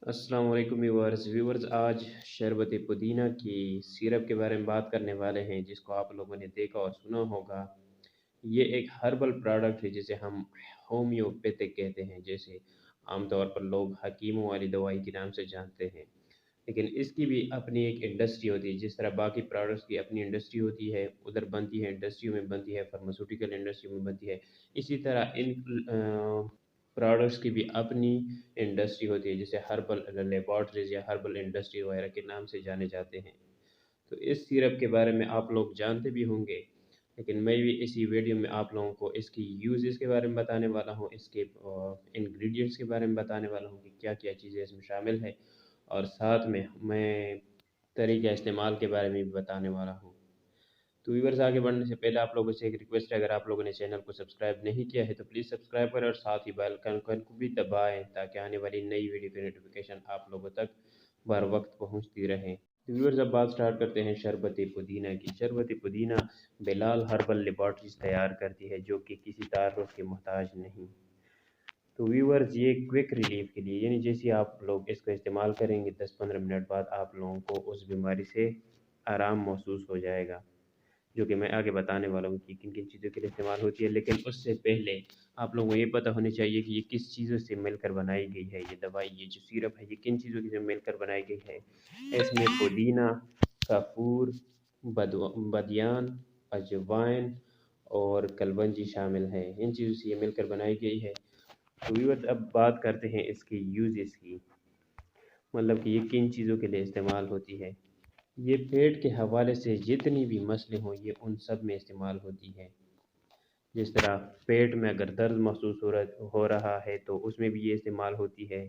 अस्सलाम वालेकुम व्यूवर्स आज शरबत पुदीना की सिरप के बारे में बात करने वाले हैं जिसको आप लोगों ने देखा और सुना होगा। ये एक हर्बल प्रोडक्ट है जिसे हम होम्योपैथिक कहते हैं, जैसे आमतौर पर लोग हकीमों वाली दवाई के नाम से जानते हैं। लेकिन इसकी भी अपनी एक इंडस्ट्री होती है, जिस तरह बाकी प्रोडक्ट्स की अपनी इंडस्ट्री होती है, उधर बनती है इंडस्ट्री में बनती है, फार्मास्यूटिकल इंडस्ट्री में बनती है। इसी तरह इन प्रोडक्ट्स की भी अपनी इंडस्ट्री होती है, जिसे हर्बल लेबॉर्ट्रीज या हर्बल इंडस्ट्री वगैरह के नाम से जाने जाते हैं। तो इस सिरप के बारे में आप लोग जानते भी होंगे, लेकिन मैं भी इसी वीडियो में आप लोगों को इसकी यूजेस के बारे में बताने वाला हूँ, इसके इंग्रेडिएंट्स के बारे में बताने वाला हूँ कि क्या क्या चीज़ें इसमें शामिल है, और साथ में मैं तरीका इस्तेमाल के बारे में भी बताने वाला हूँ। तो व्यूअर्स, आगे बढ़ने से पहले आप लोगों से एक रिक्वेस्ट है, अगर आप लोगों ने चैनल को सब्सक्राइब नहीं किया है तो प्लीज़ सब्सक्राइब करें और साथ ही बेल आइकन को भी दबाएं ताकि आने वाली नई वीडियो की नोटिफिकेशन आप लोगों तक बर वक्त पहुंचती रहे। तो व्यूअर्स, अब बात स्टार्ट करते हैं शरबत पुदीना की। शरबत पुदीना बिलाल हर्बल लेबॉर्ट्रीज तैयार करती है, जो कि किसी तारुफ के मोहताज नहीं। तो व्यूअर्स, ये क्विक रिलीफ के लिए, यानी जैसे आप लोग इसको इस्तेमाल करेंगे 10-15 मिनट बाद आप लोगों को उस बीमारी से आराम महसूस हो जाएगा, जो कि मैं आगे बताने वाला हूँ कि किन किन चीज़ों के लिए इस्तेमाल होती है। लेकिन उससे पहले आप लोगों को ये पता होना चाहिए कि ये किस चीज़ों से मिलकर बनाई गई है। ये दवाई, ये जो सिरप है, ये किन चीज़ों की से मिलकर बनाई गई है। इसमें पुदीना, कपूर, बदियान, अजवाइन और कलवंजी शामिल है। इन चीज़ों से ये मिलकर बनाई गई है। तो व्यूअर्स, अब बात करते हैं इसके यूजेस की, मतलब कि ये किन चीज़ों के लिए इस्तेमाल होती है। ये पेट के हवाले से जितनी भी मसले हों, ये उन सब में इस्तेमाल होती है। जिस तरह पेट में अगर दर्द महसूस हो रहा है तो उसमें भी ये इस्तेमाल होती है।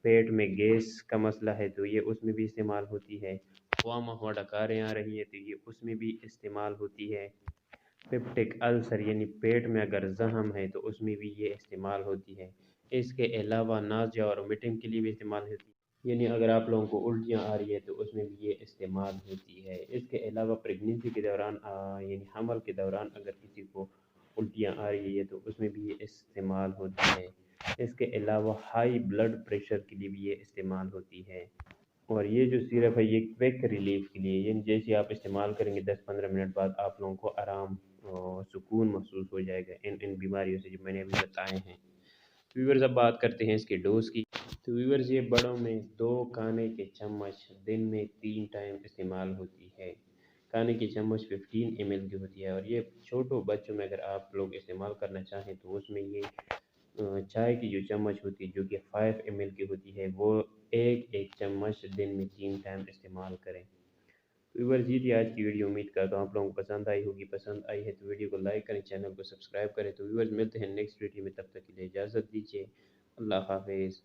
पेट में गैस का मसला है तो ये उसमें भी इस्तेमाल होती है। खुआ महुआ डकारें आ रही हैं तो ये उसमें भी इस्तेमाल होती है। पेप्टिक अल्सर यानी पेट में अगर जख्म है तो उसमें भी ये इस्तेमाल होती है। इसके अलावा नाज़ा और वोमिटिंग के लिए भी इस्तेमाल होती है, यानी अगर आप लोगों को उल्टियाँ आ रही है तो उसमें भी ये इस्तेमाल होती है। इसके अलावा प्रेगनेंसी के दौरान यानी हमल के दौरान अगर किसी को उल्टियाँ आ रही है तो उसमें भी ये इस्तेमाल होती है। इसके अलावा हाई ब्लड प्रेशर के लिए भी ये इस्तेमाल होती है। और ये जो सिरप है, ये क्विक रिलीफ के लिए, यानी जैसे आप इस्तेमाल करेंगे 10-15 मिनट बाद आप लोगों को आराम और सुकून महसूस हो जाएगा इन इन बीमारियों से जो मैंने अभी बताए हैं। व्यूअर्स, अब बात करते हैं इसके डोज की। तो व्यूअर्स, ये बड़ों में 2 खाने के चम्मच दिन में 3 टाइम इस्तेमाल होती है। खाने की चम्मच 15 ml की होती है, और ये छोटों बच्चों में अगर आप लोग इस्तेमाल करना चाहें तो उसमें ये चाय की जो चम्मच होती है जो कि 5 ml की होती है, वो एक एक चम्मच दिन में 3 टाइम इस्तेमाल करें। तो व्यूअर्स, ये थी आज की वीडियो। उम्मीद करता हूँ आप लोगों को पसंद आई होगी। पसंद आई है तो वीडियो को लाइक करें, चैनल को सब्सक्राइब करें। तो व्यूअर्स, मिलते हैं नेक्स्ट वीडियो में, तब तक के लिए इजाज़त दीजिए। अल्लाह हाफिज़।